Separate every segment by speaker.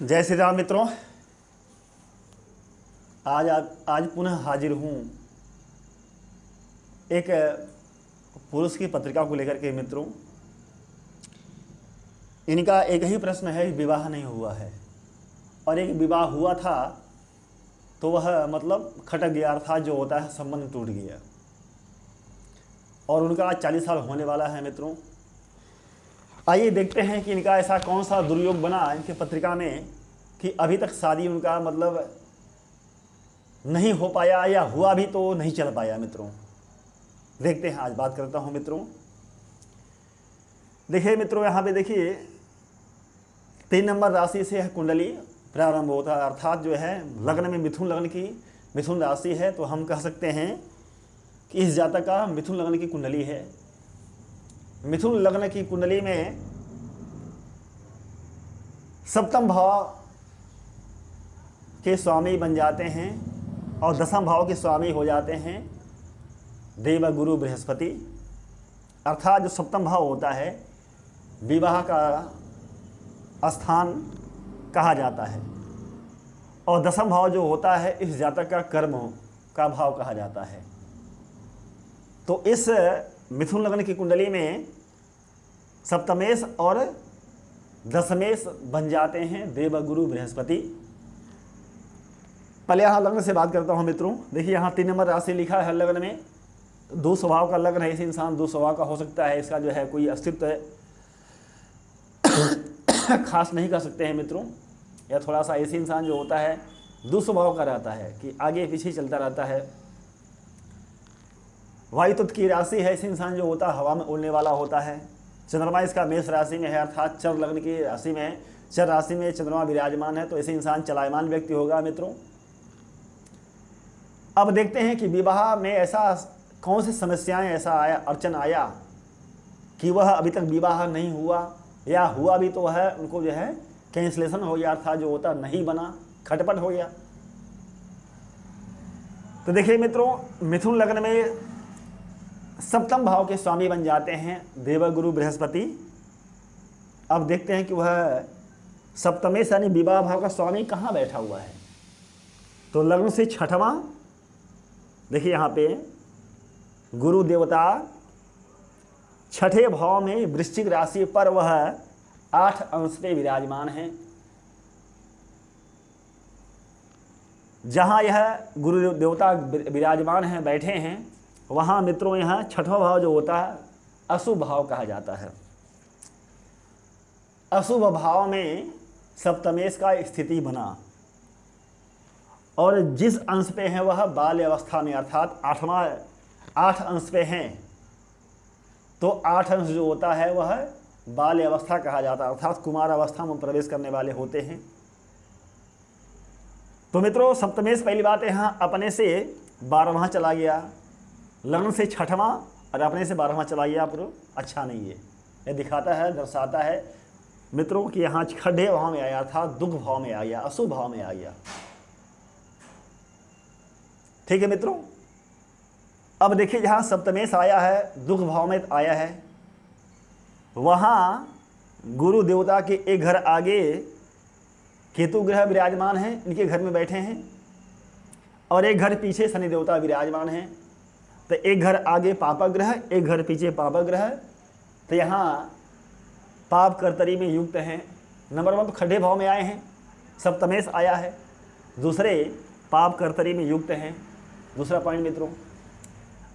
Speaker 1: जय श्री राम मित्रों। आज पुनः हाजिर हूँ एक पुरुष की पत्रिका को लेकर के। मित्रों, इनका एक ही प्रश्न है, विवाह नहीं हुआ है और एक विवाह हुआ था तो वह मतलब खटक गया, अर्थात जो होता है संबंध टूट गया। और उनका आज 40 साल होने वाला है। मित्रों, आइए देखते हैं कि इनका ऐसा कौन सा दुर्योग बना इनके पत्रिका में कि अभी तक शादी उनका मतलब नहीं हो पाया, या हुआ भी तो नहीं चल पाया। मित्रों, देखते हैं, आज बात करता हूं। मित्रों देखिए, मित्रों यहाँ पे देखिए 3 नंबर राशि से कुंडली प्रारंभ होता है, अर्थात जो है लग्न में मिथुन राशि है, तो हम कह सकते हैं कि इस जातक का मिथुन लग्न की कुंडली है। मिथुन लग्न की कुंडली में सप्तम भाव के स्वामी बन जाते हैं और दसम भाव के स्वामी हो जाते हैं देव गुरु बृहस्पति। अर्थात जो सप्तम भाव होता है विवाह का स्थान कहा जाता है, और दसम भाव जो होता है इस जातक का कर्म का भाव कहा जाता है। तो इस मिथुन लग्न की कुंडली में सप्तमेश और दशमेश बन जाते हैं देवगुरु बृहस्पति। पहले यहाँ लग्न से बात करता हूँ। मित्रों देखिए, यहाँ 3 नंबर राशि लिखा है। लग्न में दो स्वभाव का लग्न है, इस इंसान दो स्वभाव का हो सकता है, इसका जो है कोई अस्तित्व खास नहीं कर सकते हैं। मित्रों, या थोड़ा सा ऐसे इंसान जो होता है दो स्वभाव का रहता है कि आगे पीछे चलता रहता है। वायु तत्व की राशि है, ऐसे इंसान जो होता है हवा में उड़ने वाला होता है। चंद्रमा इसका मेष राशि में है, अर्थात चर लग्न की राशि में है, चर राशि में चंद्रमा विराजमान है, तो ऐसे इंसान चलायमान व्यक्ति होगा। मित्रों, अब देखते हैं कि विवाह में ऐसा कौन सी समस्याएं ऐसा आया, अड़चन आया कि वह अभी तक विवाह नहीं हुआ, या हुआ भी तो है उनको जो है कैंसलेशन हो गया, अर्थात जो होता नहीं बना, खटपट हो गया। तो देखिए मित्रों, मिथुन लग्न में सप्तम भाव के स्वामी बन जाते हैं देवगुरु बृहस्पति। अब देखते हैं कि वह सप्तमेश यानी विवाह भाव का स्वामी कहाँ बैठा हुआ है। तो लग्न से छठवां, देखिए यहाँ पे गुरु देवता छठे भाव में वृश्चिक राशि पर वह 8 अंश पे विराजमान है। जहाँ यह गुरु देवता विराजमान हैं, बैठे हैं, वहाँ मित्रों यहाँ छठवां भाव जो होता है अशुभ भाव कहा जाता है। अशुभ भाव में सप्तमेश का स्थिति बना, और जिस अंश पे है वह बाल्य अवस्था में, अर्थात 8 अंश पे हैं, तो 8 अंश जो होता है वह बाल्य अवस्था कहा जाता है, अर्थात कुमार अवस्था में प्रवेश करने वाले होते हैं। तो मित्रों, सप्तमेश पहली बात है यहाँ अपने से 12वां चला गया, लग्न से छठवां और अपने से 12वां चला गया, पर अच्छा नहीं है। यह दिखाता है, दर्शाता है मित्रों कि यहाँ खड्डे भाव में आया था, दुख भाव में आ गया, अशुभ भाव में आ गया। ठीक है मित्रों, अब देखिए जहाँ सप्तमेश आया है, दुख भाव में आया है, वहाँ गुरु देवता के एक घर आगे केतु ग्रह विराजमान है, इनके घर में बैठे हैं, और एक घर पीछे शनि देवता विराजमान हैं। तो एक घर आगे पाप ग्रह, एक घर पीछे पाप ग्रह, तो यहाँ पाप कर्तरी में युक्त हैं। नंबर 1 तो खड्डे भाव में आए हैं, सप्तमेश आया है, दूसरे पाप कर्तरी में युक्त हैं। दूसरा पॉइंट मित्रों,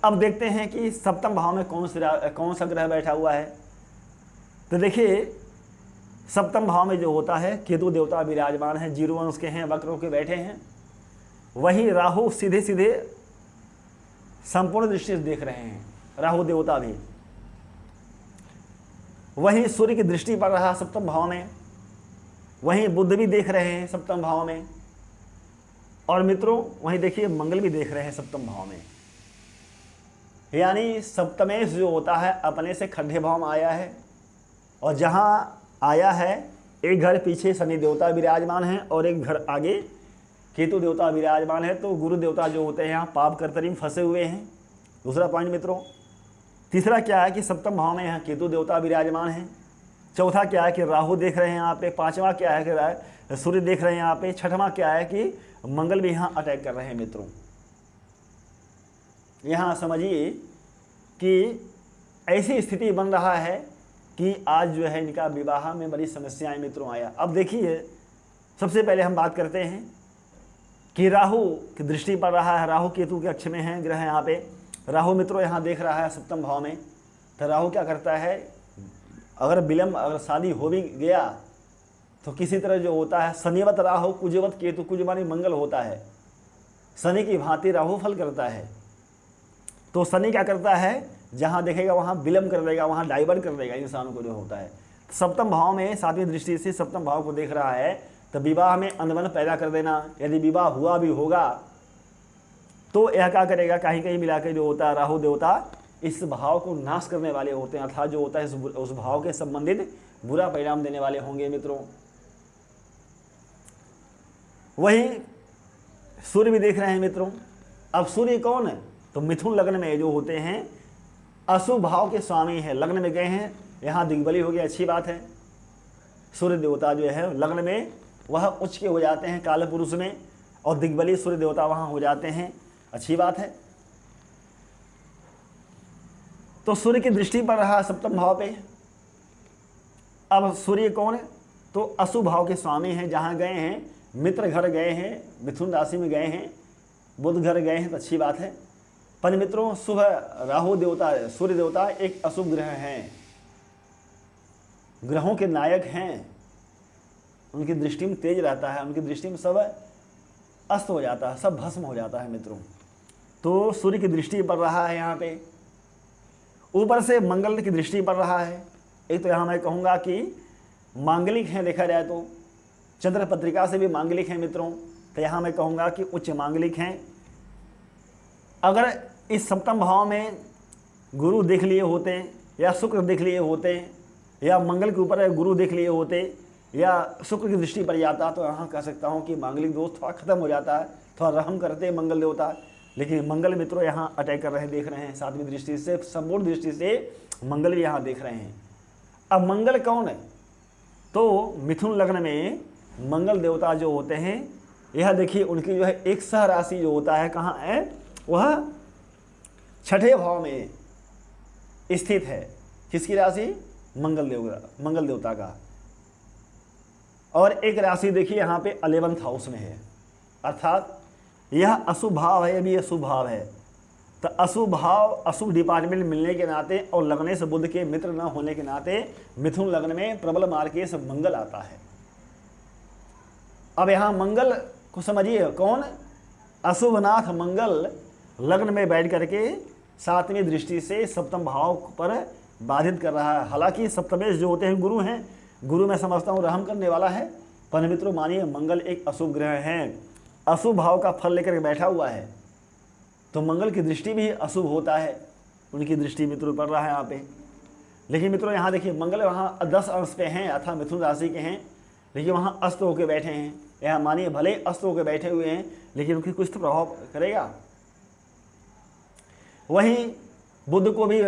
Speaker 1: अब देखते हैं कि सप्तम भाव में कौन सा ग्रह बैठा हुआ है। तो देखिए सप्तम भाव में जो होता है केतु देवता विराजमान है, 0 अंश के हैं, वक्र होकर बैठे हैं। वहीं राहु सीधे सीधे संपूर्ण दृष्टि से देख रहे हैं, राहु देवता भी। वहीं सूर्य की दृष्टि पड़ रहा सप्तम भाव में, वहीं बुध भी देख रहे हैं सप्तम भाव में, और मित्रों वहीं देखिए मंगल भी देख रहे हैं सप्तम भाव में। यानी सप्तमेश जो होता है अपने से खड्डे भाव में आया है, और जहाँ आया है एक घर पीछे शनि देवता विराजमान है और एक घर आगे केतु देवता विराजमान है। तो गुरु देवता जो होते हैं यहाँ पाप कर्तरी में फंसे हुए हैं। दूसरा पॉइंट मित्रों, तीसरा क्या है कि सप्तम भाव में यहाँ केतु देवता विराजमान है, चौथा क्या है कि राहु देख रहे हैं यहाँ पे, पांचवा क्या है कि सूर्य देख रहे हैं यहाँ पे, छठवां क्या है कि मंगल भी यहाँ अटैक कर रहे हैं मित्रों। यहाँ समझिए कि ऐसी स्थिति बन रहा है कि आज जो है इनका विवाह में बड़ी समस्याएं मित्रों आया। अब देखिए सबसे पहले हम बात करते हैं कि राहु की दृष्टि पड़ रहा है, राहु केतु के अक्ष में है ग्रह यहाँ पे। राहु मित्रों यहाँ देख रहा है सप्तम भाव में, तो राहु क्या करता है, अगर विलंब अगर शादी हो भी गया तो किसी तरह जो होता है शनिवत राहु कुजवत केतु, कुज मानी मंगल होता है, शनि की भांति राहु फल करता है। तो शनि क्या करता है, जहाँ देखेगा वहाँ विलंब कर देगा, वहाँ डाइवर्ट कर देगा इंसान को जो होता है। सप्तम भाव में सातवीं दृष्टि से सप्तम भाव को देख रहा है, तो विवाह में अनबन पैदा कर देना। यदि विवाह हुआ भी होगा तो यह क्या करेगा, कहीं कहीं मिला के जो होता है राहु देवता इस भाव को नाश करने वाले होते हैं, अर्थात जो होता है उस भाव के संबंधित बुरा परिणाम देने वाले होंगे मित्रों। वही सूर्य भी देख रहे हैं मित्रों। अब सूर्य कौन है, तो मिथुन लग्न में जो होते हैं अशुभ भाव के स्वामी है, लग्न में गए हैं, यहाँ दिग्बली हो गया, अच्छी बात है। सूर्य देवता जो है लग्न में वह उच्च के हो जाते हैं काल पुरुष में, और दिग्बली सूर्य देवता वहाँ हो जाते हैं, अच्छी बात है। तो सूर्य की दृष्टि पड़ रहा है सप्तम भाव पे। अब सूर्य कौन है, तो अशुभ भाव के स्वामी हैं, जहाँ गए हैं मित्र घर गए हैं, मिथुन राशि में गए हैं, बुध घर गए हैं, तो अच्छी बात है। पर मित्रों शुभ राहु देवता सूर्य देवता एक अशुभ ग्रह हैं, ग्रहों के नायक हैं, उनकी दृष्टि में तेज रहता है, उनकी दृष्टि में सब अस्त हो जाता है, सब भस्म हो जाता है मित्रों। तो सूर्य की दृष्टि पड़ रहा है यहाँ पे, ऊपर से मंगल की दृष्टि पड़ रहा है। एक तो यहाँ मैं कहूँगा कि मांगलिक हैं, देखा जाए तो चंद्र पत्रिका से भी मांगलिक हैं मित्रों, तो यहाँ मैं कहूँगा कि उच्च मांगलिक हैं। अगर इस सप्तम भाव में गुरु देख लिए होते, या शुक्र देख लिए होते, या मंगल के ऊपर गुरु देख लिए होते, या शुक्र की दृष्टि पड़ जाता, तो यहाँ कह सकता हूँ कि मांगलिक दोष थोड़ा खत्म हो जाता है, थोड़ा रहम करते मंगल देवता। लेकिन मंगल मित्रों यहाँ अटैक कर रहे हैं, देख रहे हैं सातवीं दृष्टि से, संपूर्ण दृष्टि से मंगल भी यहाँ देख रहे हैं। अब मंगल कौन है, तो मिथुन लग्न में मंगल देवता जो होते हैं, यह देखिए उनकी जो है एक सह राशि जो होता है कहाँ है, वह छठे भाव में स्थित है। किसकी राशि, मंगल देवता का। और एक राशि देखिए यहाँ पे 11th हाउस में है, अर्थात यह अशुभ भाव है, अभी अशुभ भाव है। तो अशुभ भाव अशुभ डिपार्टमेंट मिलने के नाते और लगने से बुध के मित्र न होने के नाते मिथुन लग्न में प्रबल मार्केश मंगल आता है। अब यहाँ मंगल को समझिए कौन, अशुभनाथ मंगल लग्न में बैठ करके सातवीं दृष्टि से सप्तम भाव पर बाधित कर रहा है। हालांकि सप्तमेश जो होते हैं गुरु हैं, गुरु मैं समझता हूँ रहम करने वाला है, पर मित्रों मानिए मंगल एक अशुभ ग्रह है, अशुभ भाव का फल लेकर बैठा हुआ है, तो मंगल की दृष्टि भी अशुभ होता है, उनकी दृष्टि मित्रों पड़ रहा है यहाँ पे। लेकिन मित्रों यहाँ देखिए मंगल वहाँ 10 अंश पे हैं, अर्थात मिथुन राशि के हैं, लेकिन वहाँ अस्त होकर बैठे हैं। यहाँ मानिए भले अस्त होकर बैठे हुए हैं, लेकिन उनकी कुछ तो प्रभाव करेगा। वहीं बुध को भी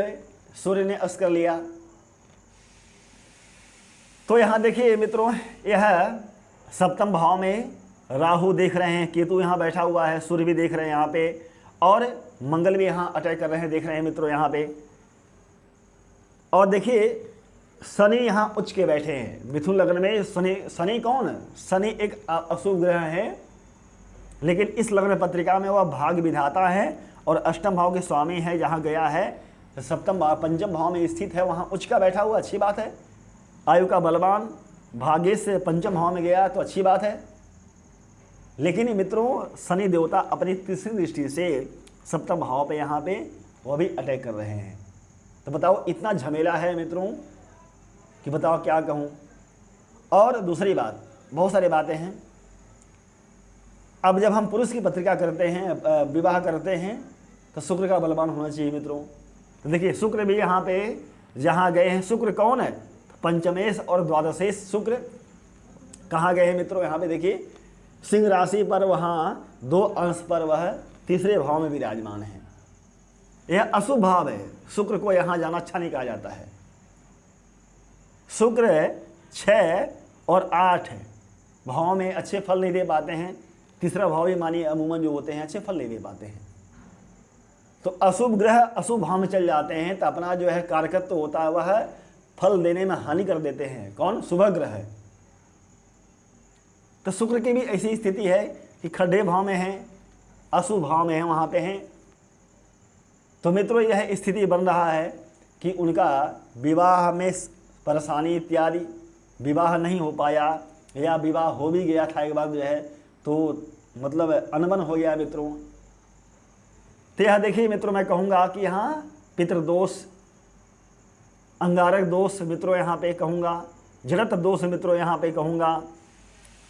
Speaker 1: सूर्य ने अस्त कर लिया। तो यहाँ देखिए मित्रों, यह सप्तम भाव में राहु देख रहे हैं, केतु यहाँ बैठा हुआ है, सूर्य भी देख रहे हैं यहाँ पे, और मंगल भी यहाँ अटैक कर रहे हैं, देख रहे हैं मित्रों यहाँ पे। और देखिए शनि यहाँ उच्च के बैठे हैं मिथुन लग्न में। शनि कौन है, शनि एक अशुभ ग्रह है, लेकिन इस लग्न पत्रिका में वह भाग्य विधाता है और अष्टम भाव के स्वामी है। जहाँ गया है सप्तम भाव पंचम भाव में स्थित है, वहाँ उच्च का बैठा हुआ, अच्छी बात है। आयु का बलवान भाग्य से पंचम भाव में गया तो अच्छी बात है। लेकिन मित्रों शनि देवता अपनी तीसरी दृष्टि से सप्तम भाव पे यहाँ पे वह भी अटैक कर रहे हैं। तो बताओ इतना झमेला है मित्रों कि बताओ क्या कहूँ। और दूसरी बात, बहुत सारी बातें हैं। अब जब हम पुरुष की पत्रिका करते हैं, विवाह करते हैं, तो शुक्र का बलवान होना चाहिए मित्रों। तो देखिए शुक्र भी यहाँ पे जहाँ गए हैं, शुक्र कौन है, पंचमेश और द्वादशेश शुक्र कहाँ गए हैं मित्रों, यहाँ पे देखिए सिंह राशि पर, वहाँ 2 अंश पर वह तीसरे भाव में विराजमान है। यह अशुभ भाव है, शुक्र को यहाँ जाना अच्छा नहीं कहा जाता है। शुक्र 6 और 8 भाव में अच्छे फल नहीं दे पाते हैं। तीसरा भाव भी मानिए अमूमन जो होते हैं अच्छे फल नहीं दे पाते हैं। तो अशुभ ग्रह अशुभ भाव में चल जाते हैं तो अपना जो है कारकत्व होता है वह फल देने में हानि कर देते हैं। कौन? शुभ ग्रह है। तो शुक्र की भी ऐसी स्थिति है कि खड्डे भाव में है, अशुभ भाव में है, वहाँ पे हैं। तो मित्रों यह स्थिति बन रहा है कि उनका विवाह में परेशानी इत्यादि, विवाह नहीं हो पाया या विवाह हो भी गया था एक बार जो है तो मतलब अनबन हो गया मित्रों। तो यह देखिए मित्रों, मैं कहूँगा कि यहाँ पितृदोष, अंगारक दोष मित्रों यहाँ पे कहूँगा, जड़त दोष मित्रों यहाँ पे कहूँगा,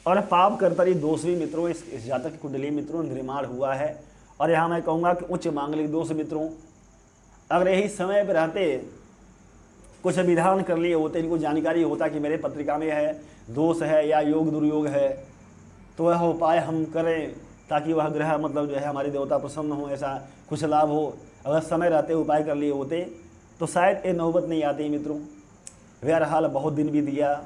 Speaker 1: और पाप कर्तरी दोष भी मित्रों इस जातक की कुंडली मित्रों निर्माण हुआ है। और यहाँ मैं कहूँगा कि उच्च मांगलिक दोष मित्रों, अगर यही समय पर रहते कुछ विधान कर लिए होते, इनको जानकारी होता कि मेरे पत्रिका में है दोष है या योग दुर्योग है, तो वह उपाय हम करें ताकि वह ग्रह मतलब जो है हमारे देवता प्रसन्न हो, ऐसा कुछ लाभ हो। अगर समय रहते उपाय कर लिए होते तो शायद ये नौबत नहीं आती मित्रों। बहरहाल बहुत दिन भी दिया,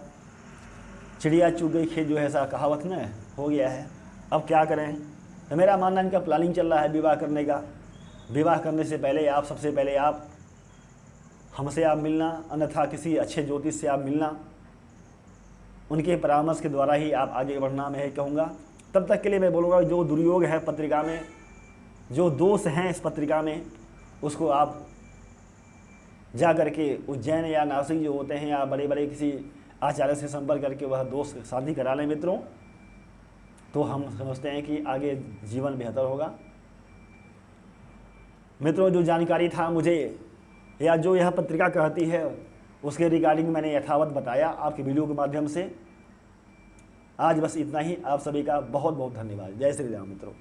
Speaker 1: चिड़िया चुग गई खेत जो है, ऐसा कहावत न हो गया है। अब क्या करें? तो मेरा मानना इनका प्लानिंग चल रहा है विवाह करने का। विवाह करने से पहले आप सबसे पहले आप हमसे आप मिलना, अन्यथा किसी अच्छे ज्योतिष से आप मिलना, उनके परामर्श के द्वारा ही आप आगे बढ़ना मैं कहूँगा। तब तक के लिए मैं बोलूँगा जो दुर्योग है पत्रिका में, जो दोष हैं इस पत्रिका में, उसको आप जा करके उज्जैन या नासिक जो होते हैं या बड़े बड़े किसी आचार्य से संपर्क करके वह दोष शांति करा लें मित्रों, तो हम समझते हैं कि आगे जीवन बेहतर होगा। मित्रों जो जानकारी था मुझे या जो यह पत्रिका कहती है उसके रिगार्डिंग मैंने यथावत बताया आपके वीडियो के माध्यम से। आज बस इतना ही। आप सभी का बहुत बहुत धन्यवाद। जय श्री राम मित्रों।